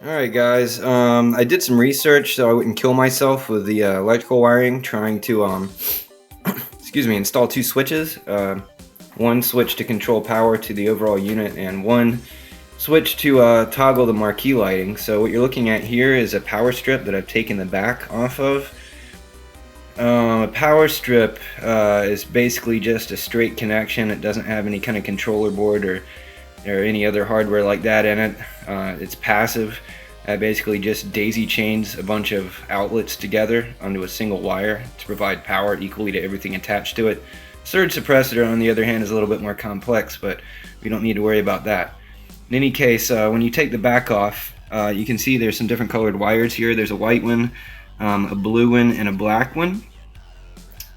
Alright guys, I did some research so I wouldn't kill myself with the electrical wiring, trying to excuse me, install two switches. One switch to control power to the overall unit and one switch to toggle the marquee lighting. So what you're looking at here is a power strip that I've taken the back off of. A power strip is basically just a straight connection. It doesn't have any kind of controller board or any other hardware like that in it. It's passive. It basically just daisy chains a bunch of outlets together onto a single wire to provide power equally to everything attached to it. Surge suppressor, on the other hand, is a little bit more complex, but we don't need to worry about that. In any case, when you take the back off, you can see there's some different colored wires here. There's a white one, a blue one, and a black one.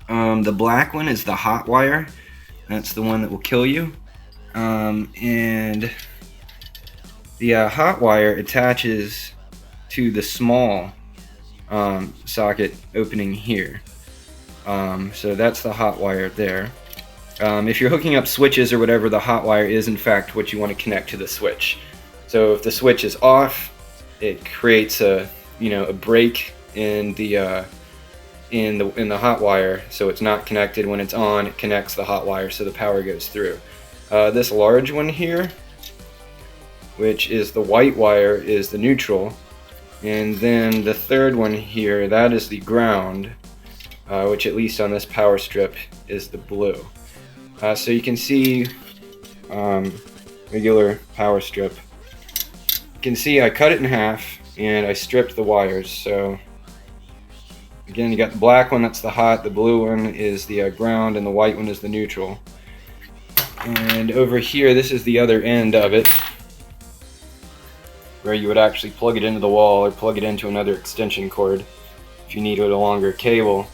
The black one is the hot wire. That's the one that will kill you. And the hot wire attaches to the small socket opening here. So that's the hot wire there. If you're hooking up switches or whatever, the hot wire is in fact what you want to connect to the switch. So if the switch is off, it creates a break in the hot wire, so it's not connected. When it's on, it connects the hot wire so the power goes through. This large one here, which is the white wire, is the neutral, and then the third one here, that is the ground, which at least on this power strip is the blue. So you can see regular power strip. You can see I cut it in half and I stripped the wires. So again, you got the black one, that's the hot, the blue one is the ground, and the white one is the neutral. And over here, this is the other end of it, where you would actually plug it into the wall or plug it into another extension cord if you needed a longer cable.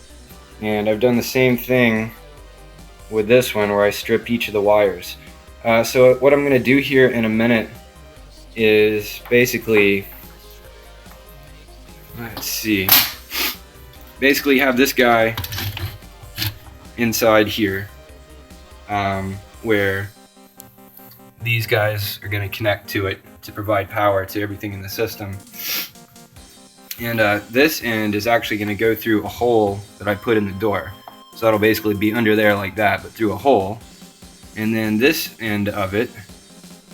And I've done the same thing with this one, where I stripped each of the wires. So what I'm going to do here in a minute is basically, let's see, basically have this guy inside here, where these guys are going to connect to it to provide power to everything in the system. And this end is actually going to go through a hole that I put in the door. So that'll basically be under there like that, but through a hole. And then this end of it,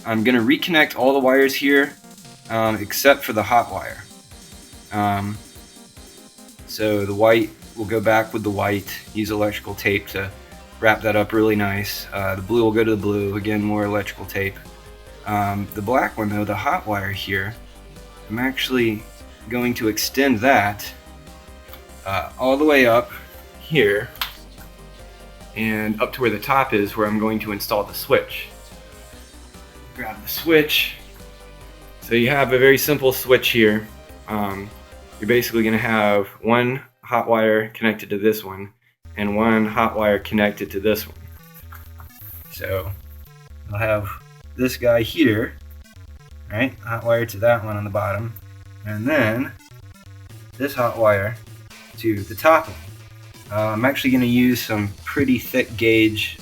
I'm going to reconnect all the wires here except for the hot wire. So the white will go back with the white. Use electrical tape to wrap that up really nice. The blue will go to the blue. Again, more electrical tape. The black one though, the hot wire here, I'm actually going to extend that all the way up here and up to where the top is, where I'm going to install the switch. Grab the switch. So you have a very simple switch here. You're basically going to have one hot wire connected to this one and one hot wire connected to this one. So I'll have this guy here, right? Hot wire to that one on the bottom, and then this hot wire to the top one. I'm actually going to use some pretty thick gauge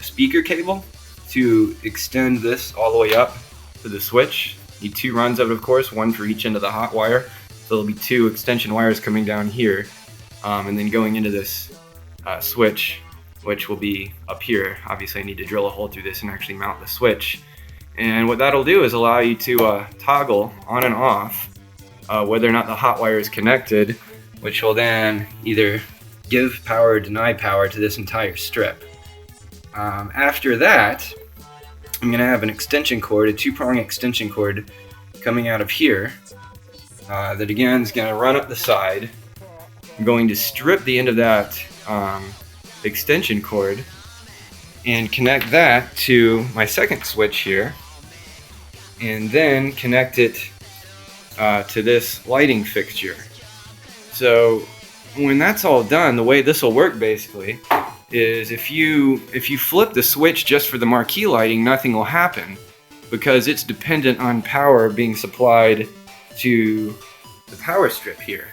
speaker cable to extend this all the way up to the switch. Need two runs of it, of course, one for each end of the hot wire. So there'll be two extension wires coming down here, and then going into this switch, which will be up here. Obviously I need to drill a hole through this and actually mount the switch. And what that'll do is allow you to toggle on and off whether or not the hot wire is connected, which will then either give power or deny power to this entire strip. After that, I'm going to have an extension cord, a two-prong extension cord coming out of here that again is going to run up the side. I'm going to strip the end of that extension cord and connect that to my second switch here, and then connect it to this lighting fixture. So when that's all done, the way this will work basically is if you flip the switch just for the marquee lighting, nothing will happen because it's dependent on power being supplied to the power strip here.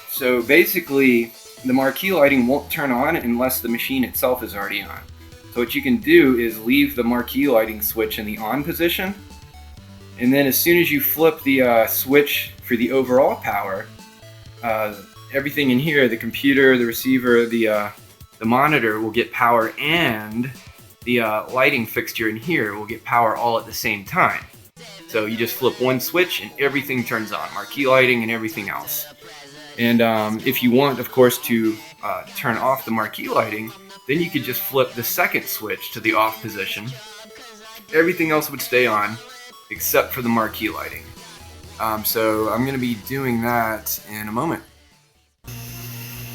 So basically the marquee lighting won't turn on unless the machine itself is already on. So what you can do is leave the marquee lighting switch in the on position And then as soon as you flip the switch for the overall power, everything in here, the computer, the receiver, the monitor will get power, and the lighting fixture in here will get power all at the same time. So you just flip one switch and everything turns on, marquee lighting and everything else. And if you want, of course, to turn off the marquee lighting, then you could just flip the second switch to the off position. Everything else would stay on except for the marquee lighting. So I'm going to be doing that in a moment.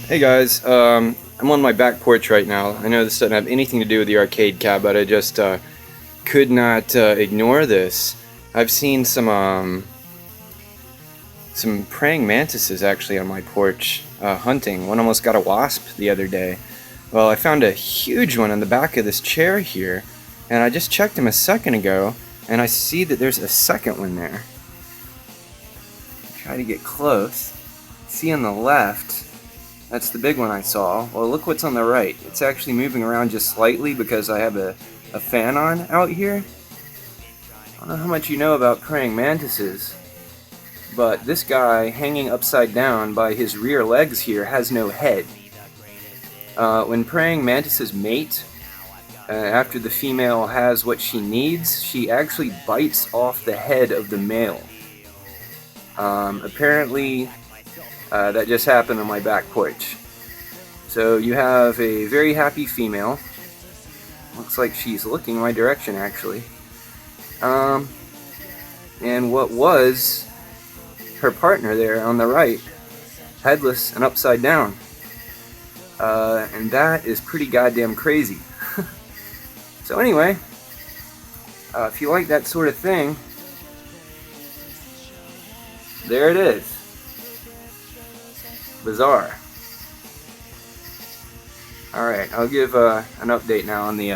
Hey guys, I'm on my back porch right now. I know this doesn't have anything to do with the arcade cab, but I just could not ignore this. I've seen some praying mantises actually on my porch hunting. One almost got a wasp the other day. Well, I found a huge one on the back of this chair here, and I just checked him a second ago, and I see that there's a second one there. Try to get close. See on the left, that's the big one I saw. Well, look what's on the right. It's actually moving around just slightly because I have a fan on out here. I don't know how much you know about praying mantises, but this guy hanging upside down by his rear legs here has no head. When praying mantises mate, after the female has what she needs, she actually bites off the head of the male. Apparently, that just happened on my back porch. So you have a very happy female. Looks like she's looking my direction actually. And what was her partner there on the right, headless and upside down. And that is pretty goddamn crazy. So anyway, if you like that sort of thing, there it is. Bizarre. Alright, I'll give an update now on the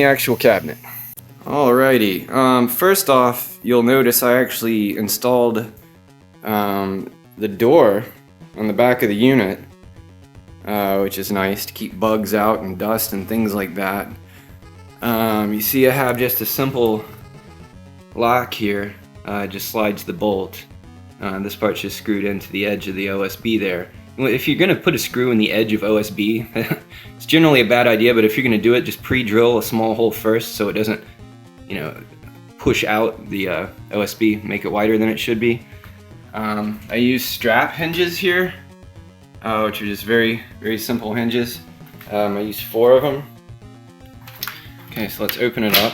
actual cabinet. Alrighty, first off, you'll notice I actually installed the door on the back of the unit, which is nice to keep bugs out and dust and things like that. You see I have just a simple lock here, just slides the bolt. This part's just screwed into the edge of the OSB there. If you're going to put a screw in the edge of OSB, it's generally a bad idea, but if you're going to do it, just pre-drill a small hole first so it doesn't, push out the OSB, make it wider than it should be. I use strap hinges here, which are just very, very simple hinges. I use 4 of them. Okay, so let's open it up.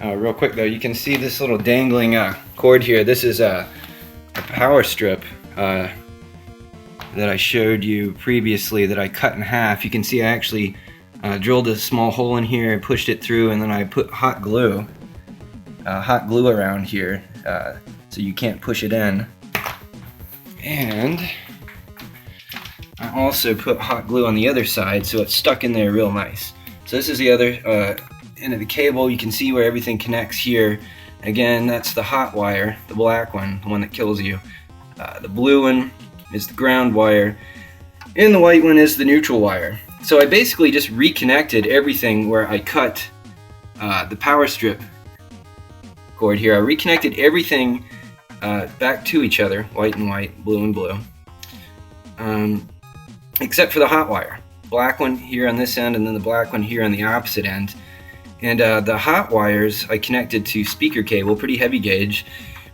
Real quick though, you can see this little dangling cord here. This is a power strip that I showed you previously that I cut in half. You can see I actually drilled a small hole in here and pushed it through, and then I put hot glue around here so you can't push it in. And I also put hot glue on the other side so it's stuck in there real nice. So this is the other end of the cable. You can see where everything connects here. Again, that's the hot wire, the black one, the one that kills you. The blue one is the ground wire, and the white one is the neutral wire. So I basically just reconnected everything where I cut the power strip cord here. I reconnected everything back to each other, white and white, blue and blue, except for the hot wire. Black one here on this end, and then the black one here on the opposite end. And the hot wires I connected to speaker cable, pretty heavy gauge.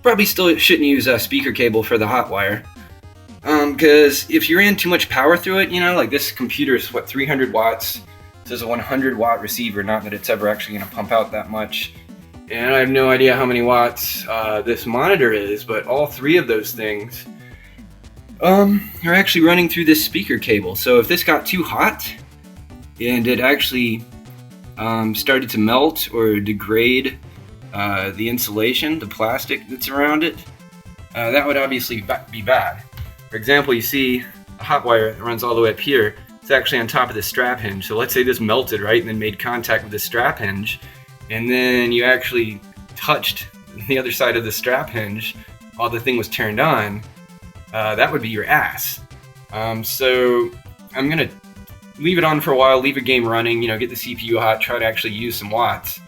Probably still shouldn't use a speaker cable for the hot wire. Because if you ran too much power through it, like this computer is 300 watts. This is a 100 watt receiver, not that it's ever actually going to pump out that much. And I have no idea how many watts this monitor is, but all 3 of those things are actually running through this speaker cable. So if this got too hot and it actually started to melt or degrade the insulation, the plastic that's around it, that would obviously be bad. For example, you see a hot wire that runs all the way up here. It's actually on top of this strap hinge. So let's say this melted, right, and then made contact with the strap hinge, and then you actually touched the other side of the strap hinge while the thing was turned on. That would be your ass. So I'm gonna leave it on for a while, leave a game running, get the CPU hot, try to actually use some watts.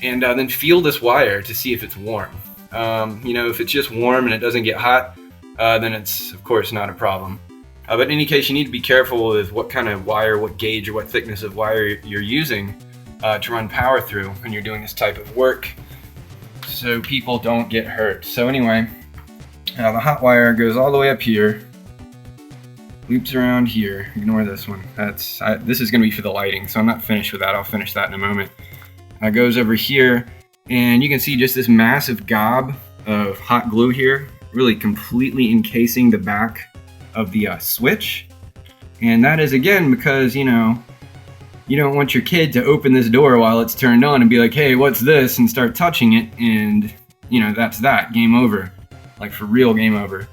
and then feel this wire to see if it's warm. If it's just warm and it doesn't get hot, then it's of course not a problem. But in any case, you need to be careful with what kind of wire, what gauge, or what thickness of wire you're using to run power through when you're doing this type of work, so people don't get hurt. So anyway, the hot wire goes all the way up here, loops around here. Ignore this one. This is going to be for the lighting, so I'm not finished with that. I'll finish that in a moment. It goes over here, and you can see just this massive gob of hot glue here, really completely encasing the back of the switch. And that is, again, because you don't want your kid to open this door while it's turned on and be like, hey, what's this, and start touching it, and that's that, game over, like for real, game over.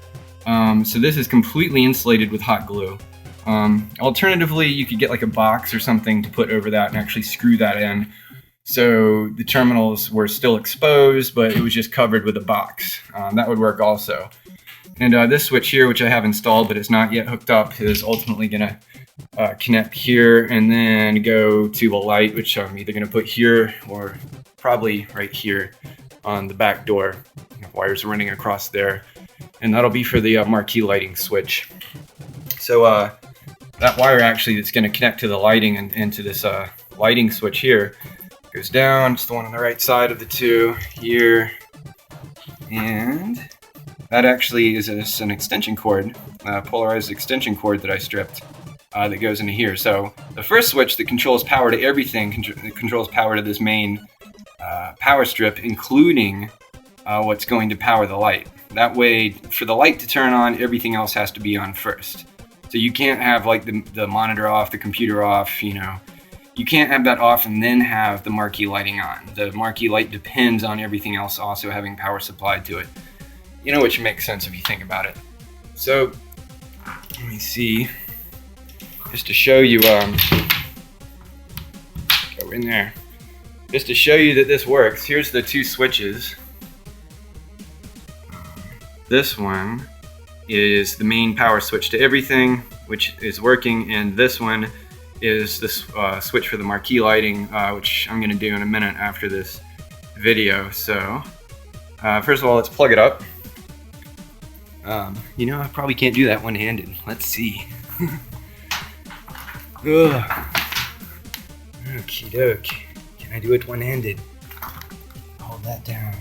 So this is completely insulated with hot glue. Alternatively, you could get like a box or something to put over that and actually screw that in, so the terminals were still exposed, but it was just covered with a box. That would work also. And this switch here, which I have installed but it's not yet hooked up, is ultimately going to connect here and then go to a light, which I'm either going to put here or probably right here on the back door. Wires running across there, and that'll be for the Marquee lighting switch. So that wire actually that's going to connect to the lighting and into this lighting switch here goes down. It's the one on the right side of the two here, and that actually is an extension cord, polarized extension cord that I stripped that goes into here. So the first switch that controls power to everything controls power to this main power strip, including what's going to power the light. That way, for the light to turn on, everything else has to be on first. So you can't have like the monitor off, the computer off, You can't have that off and then have the Marquee lighting on. The Marquee light depends on everything else also having power supplied to it. Which makes sense if you think about it. So, let me see. Just to show you, go in there. Just to show you that this works, here's the two switches. This one is the main power switch to everything, which is working, and this one is this switch for the Marquee lighting, which I'm going to do in a minute after this video. So, first of all, let's plug it up. I probably can't do that one-handed. Let's see. Ugh. Okie doke. Can I do it one-handed? Hold that down.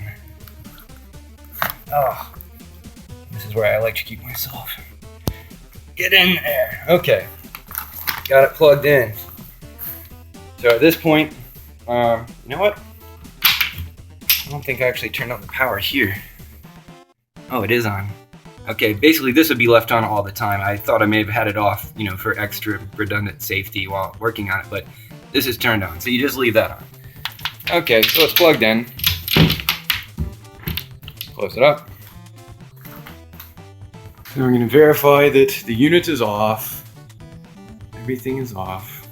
Oh. This is where I electrocute myself. Get in there. Okay. Got it plugged in. So at this point, you know what? I don't think I actually turned on the power here. Oh, it is on. Okay, basically this would be left on all the time. I thought I may have had it off, for extra redundant safety while working on it, but this is turned on, so you just leave that on. Okay, so it's plugged in. Close it up. So I'm going to verify that the unit is off. Everything is off.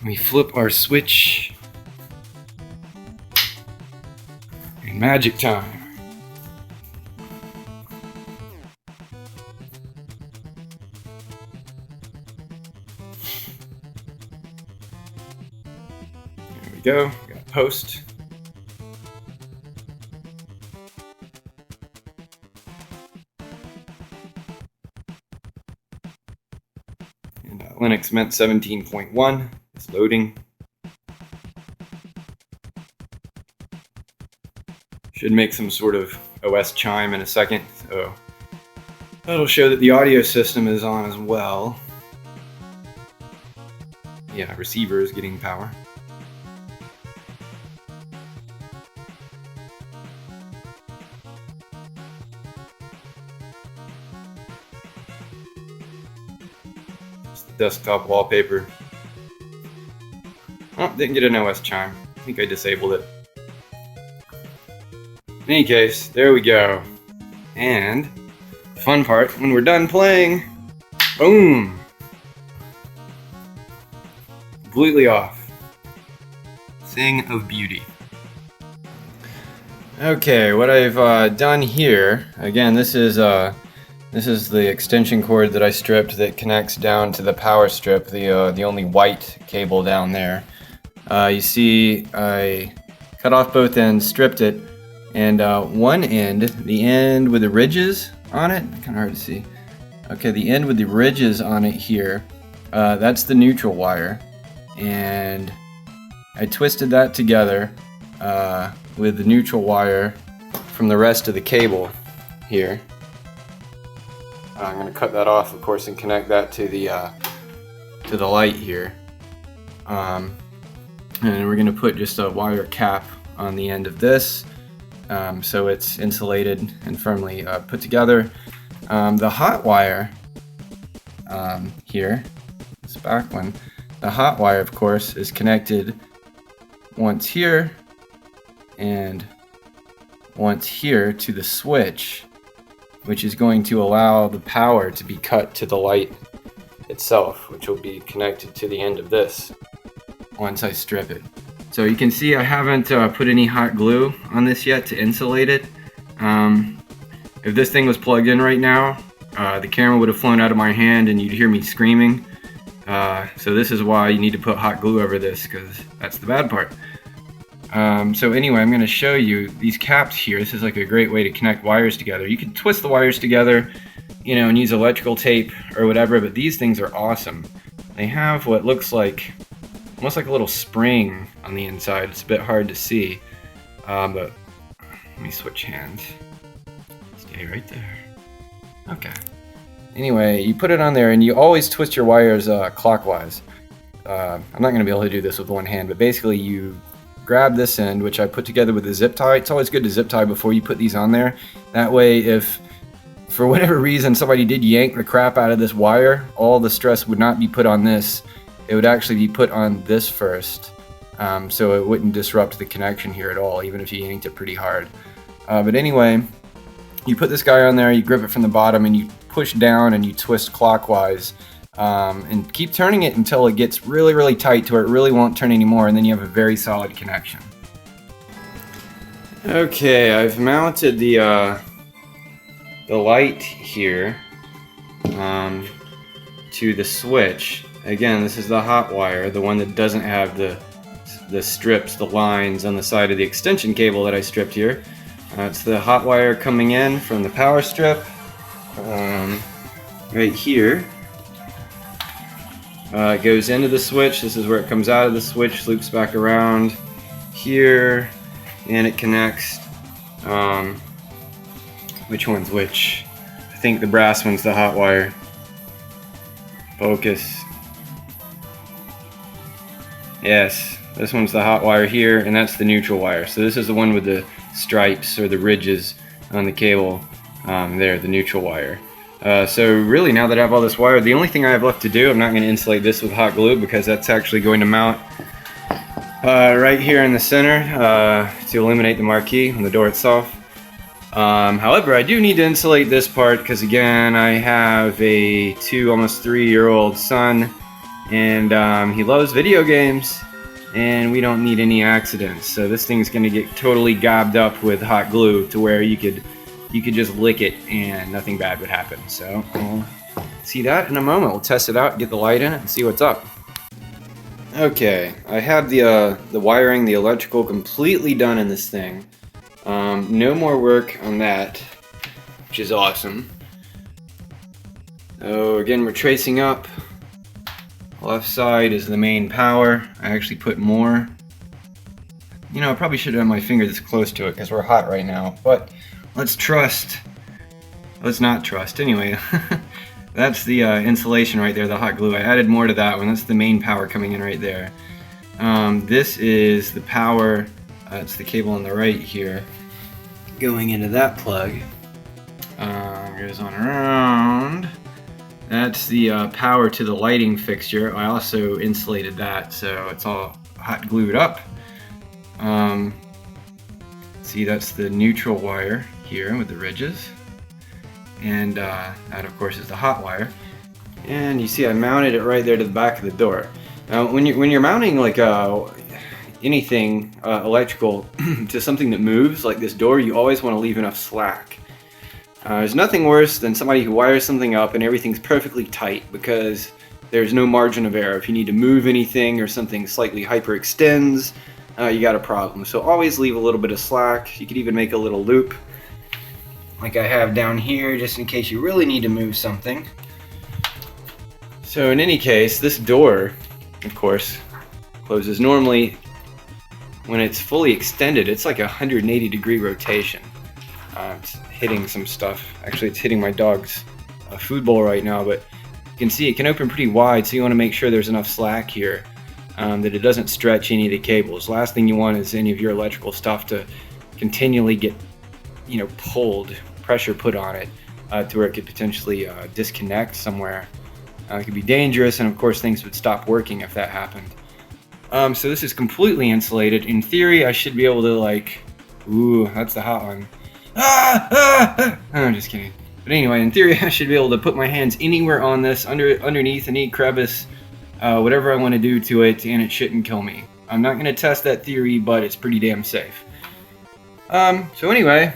We flip our switch. And magic time. Go. Got post. And Linux Mint 17.1 is loading. Should make some sort of OS chime in a second, so that'll show that the audio system is on as well. Yeah, receiver is getting power. Desktop wallpaper. Oh, didn't get an OS chime. I think I disabled it. In any case, there we go. And the fun part, when we're done playing, boom! Completely off. Thing of beauty. Okay, what I've done here, again, this is the extension cord that I stripped that connects down to the power strip, the only white cable down there. You see I cut off both ends, stripped it, and one end, the end with the ridges on it, kind of hard to see. Okay, the end with the ridges on it here, that's the neutral wire, and I twisted that together with the neutral wire from the rest of the cable here. I'm going to cut that off, of course, and connect that to the light here. And we're going to put just a wire cap on the end of this, so it's insulated and firmly put together. The hot wire here, this back one, the hot wire, of course, is connected once here and once here to the switch, which is going to allow the power to be cut to the light itself, which will be connected to the end of this once I strip it. So you can see I haven't put any hot glue on this yet to insulate it. If this thing was plugged in right now, the camera would have flown out of my hand and you'd hear me screaming. So this is why you need to put hot glue over this, because that's the bad part. So anyway, I'm going to show you these caps here. This is like a great way to connect wires together. You can twist the wires together, and use electrical tape or whatever, but these things are awesome. They have what looks like almost like a little spring on the inside. It's a bit hard to see, but let me switch hands. Stay right there. Okay. Anyway, you put it on there and you always twist your wires clockwise. I'm not going to be able to do this with one hand, but basically you grab this end, which I put together with a zip tie. It's always good to zip tie before you put these on there. That way, if for whatever reason somebody did yank the crap out of this wire, all the stress would not be put on this. It would actually be put on this first, so it wouldn't disrupt the connection here at all, even if you yanked it pretty hard. But anyway, you put this guy on there, you grip it from the bottom, and you push down and you twist clockwise, and keep turning it until it gets really, really tight to where it really won't turn anymore, and then you have a very solid connection. Okay, I've mounted the light here to the switch. Again, this is the hot wire, the one that doesn't have the strips, the lines on the side of the extension cable that I stripped here. It's the hot wire coming in from the power strip right here. It goes into the switch. This is where it comes out of the switch, loops back around here, and it connects. Which one's which? I think the brass one's the hot wire. Focus. Yes, this one's the hot wire here, and that's the neutral wire. So this is the one with the stripes or the ridges on the cable there, the neutral wire. So really, now that I have all this wire, the only thing I have left to do, I'm not going to insulate this with hot glue because that's actually going to mount right here in the center to eliminate the marquee on the door itself. However, I do need to insulate this part because, again, I have a almost 3-year-old son, and he loves video games, and we don't need any accidents. So this thing's going to get totally gobbed up with hot glue to where you could just lick it and nothing bad would happen. So we'll see that in a moment. We'll test it out, get the light in it, and see what's up. Okay, I have the wiring, the electrical completely done in this thing. No more work on that, which is awesome. So again, we're tracing up. Left side is the main power. I actually put more. I probably should have my finger this close to it because we're hot right now, but let's not trust. Anyway, that's the insulation right there, the hot glue. I added more to that one. That's the main power coming in right there. This is the power. It's the cable on the right here, going into that plug. Goes on around. That's the power to the lighting fixture. I also insulated that, so it's all hot glued up. See, that's the neutral wire here with the ridges. And that, of course, is the hot wire. And you see I mounted it right there to the back of the door. Now, when you're mounting like anything electrical to something that moves, like this door, you always want to leave enough slack. There's nothing worse than somebody who wires something up and everything's perfectly tight because there's no margin of error. If you need to move anything or something slightly hyperextends, you got a problem. So always leave a little bit of slack. You could even make a little loop like I have down here, just in case you really need to move something. So in any case, this door, of course, closes normally. When it's fully extended, it's like a 180-degree rotation. It's hitting some stuff. Actually, it's hitting my dog's food bowl right now, but you can see it can open pretty wide, so you want to make sure there's enough slack here, that it doesn't stretch any of the cables. Last thing you want is any of your electrical stuff to continually get, pulled, pressure put on it, to where it could potentially disconnect somewhere. It could be dangerous, and of course things would stop working if that happened. So this is completely insulated. In theory, I should be able to ooh, that's the hot one. I'm just kidding. But anyway, in theory, I should be able to put my hands anywhere on this, underneath any crevice, whatever I want to do to it, and it shouldn't kill me. I'm not going to test that theory, but it's pretty damn safe. So anyway,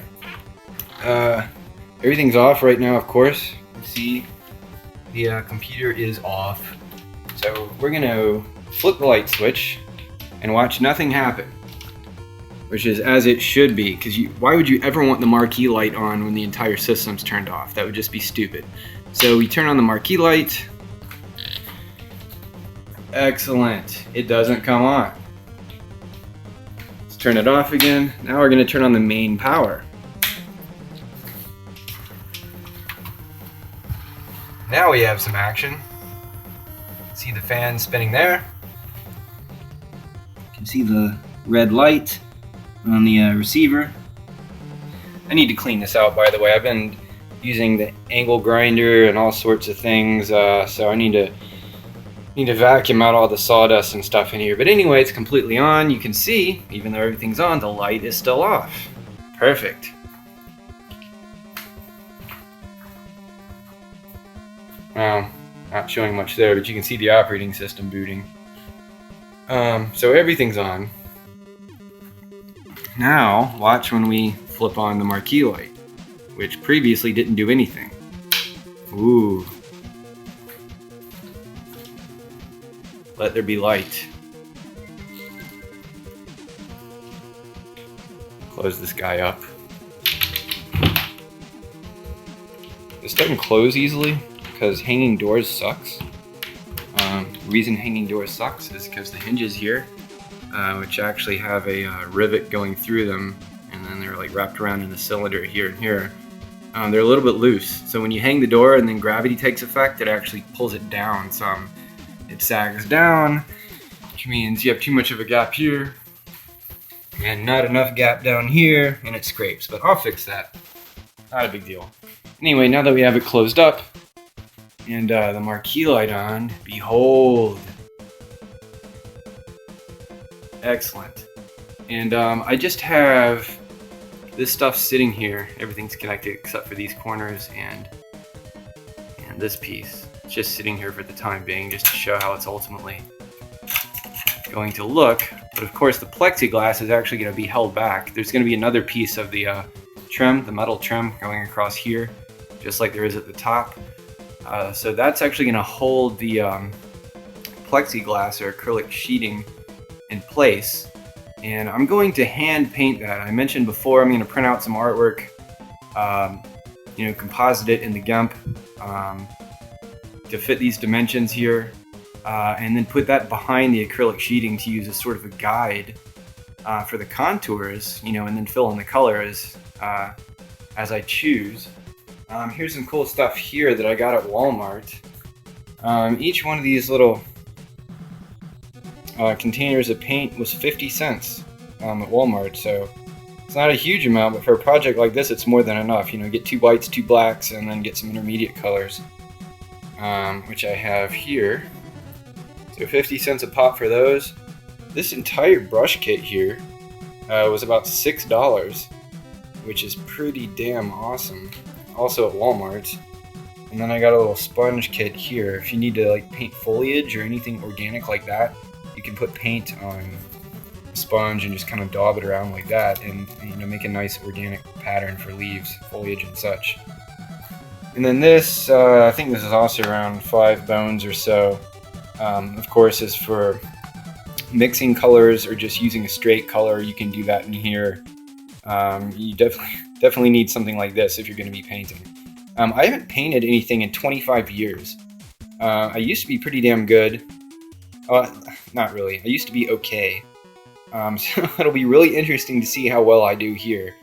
everything's off right now, of course. You see, the computer is off. So we're going to flip the light switch and watch nothing happen, which is as it should be, because why would you ever want the marquee light on when the entire system's turned off? That would just be stupid. So we turn on the marquee light. Excellent. It doesn't come on. Let's turn it off again. Now we're going to turn on the main power. Now we have some action. See the fan spinning there. You can see the red light on the receiver. I need to clean this out, by the way. I've been using the angle grinder and all sorts of things, so I need to vacuum out all the sawdust and stuff in here. But anyway, it's completely on. You can see, even though everything's on, the light is still off. Perfect. Well, not showing much there, but you can see the operating system booting. So everything's on. Now, watch when we flip on the marquee light, which previously didn't do anything. Ooh. Let there be light. Close this guy up. This doesn't close easily because hanging doors sucks. The reason hanging doors sucks is because the hinges here, which actually have a rivet going through them, and then they're wrapped around in the cylinder here and here. They're a little bit loose, so when you hang the door and then gravity takes effect, it actually pulls it down some. It sags down, which means you have too much of a gap here, and not enough gap down here, and it scrapes. But I'll fix that. Not a big deal. Anyway, now that we have it closed up, and the marquee light on, behold. Excellent. And I just have this stuff sitting here. Everything's connected except for these corners and this piece. It's just sitting here for the time being, just to show how it's ultimately going to look. But of course the plexiglass is actually going to be held back. There's going to be another piece of the trim, the metal trim, going across here, just like there is at the top. So that's actually going to hold the plexiglass or acrylic sheeting in place. And I'm going to hand paint that. I mentioned before I'm going to print out some artwork, composite it in the GIMP to fit these dimensions here, and then put that behind the acrylic sheeting to use as sort of a guide for the contours, and then fill in the colors as I choose. Here's some cool stuff here that I got at Walmart. Each one of these little containers of paint was 50 cents at Walmart, so it's not a huge amount, but for a project like this it's more than enough. Get 2 whites, 2 blacks, and then get some intermediate colors, which I have here. So 50 cents a pop for those. This entire brush kit here was about $6, which is pretty damn awesome. Also at Walmart. And then I got a little sponge kit here. If you need to paint foliage or anything organic like that, you can put paint on a sponge and just kind of daub it around like that, and make a nice organic pattern for leaves, foliage, and such. And then this, I think this is also around 5 bones or so. Of course, is for mixing colors or just using a straight color, you can do that in here. You definitely need something like this if you're going to be painting. I haven't painted anything in 25 years. I used to be pretty damn good. Not really. I used to be okay. So it'll be really interesting to see how well I do here.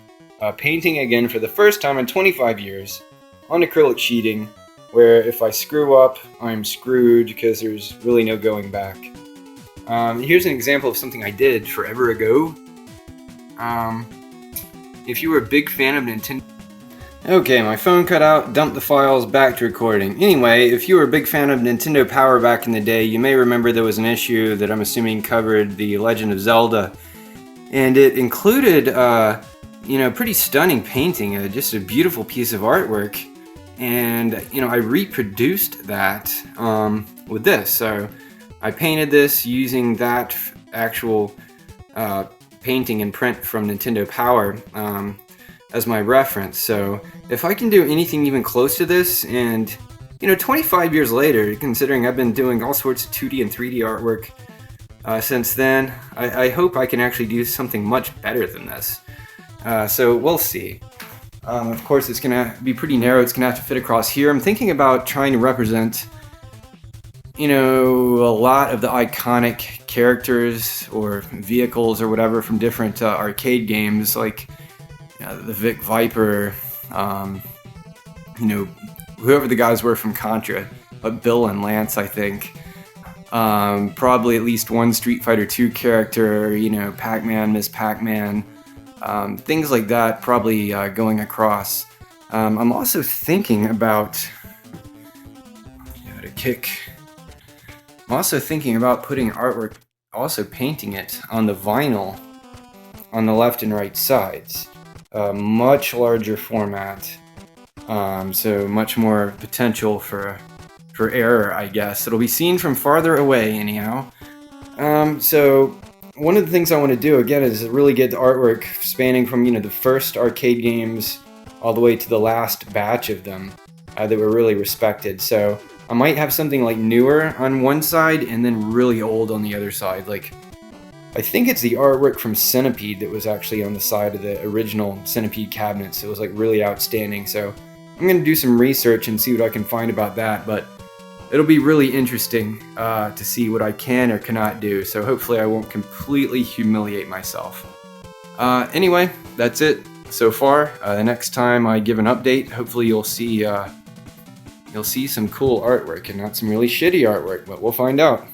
Painting again for the first time in 25 years on acrylic sheeting, where if I screw up, I'm screwed because there's really no going back. Here's an example of something I did forever ago. If you were a big fan of Nintendo... Okay, my phone cut out, dumped the files, back to recording. Anyway, if you were a big fan of Nintendo Power back in the day, you may remember there was an issue that I'm assuming covered The Legend of Zelda. And it included, pretty stunning painting, just a beautiful piece of artwork. And, I reproduced that with this. So I painted this using that actual painting and print from Nintendo Power as my reference. So if I can do anything even close to this, and 25 years later, considering I've been doing all sorts of 2D and 3D artwork since then, I hope I can actually do something much better than this. So we'll see. Of course, it's gonna be pretty narrow. It's gonna have to fit across here. I'm thinking about trying to represent a lot of the iconic characters or vehicles or whatever from different arcade games, like the Vic Viper, whoever the guys were from Contra, but Bill and Lance, I think. Probably at least one Street Fighter 2 character, Pac-Man, Miss Pac-Man, things like that, probably going across. I'm also thinking about I'm also thinking about putting artwork, also painting it on the vinyl on the left and right sides. Much larger format, so much more potential for error, I guess. It'll be seen from farther away, anyhow. So one of the things I want to do, again, is really get the artwork spanning from, the first arcade games all the way to the last batch of them that were really respected. So I might have something like newer on one side and then really old on the other side. Like, I think it's the artwork from Centipede that was actually on the side of the original Centipede cabinets. It was like really outstanding. So I'm going to do some research and see what I can find about that. But it'll be really interesting to see what I can or cannot do. So hopefully I won't completely humiliate myself. Anyway, that's it so far. The next time I give an update, hopefully you'll see some cool artwork and not some really shitty artwork. But we'll find out.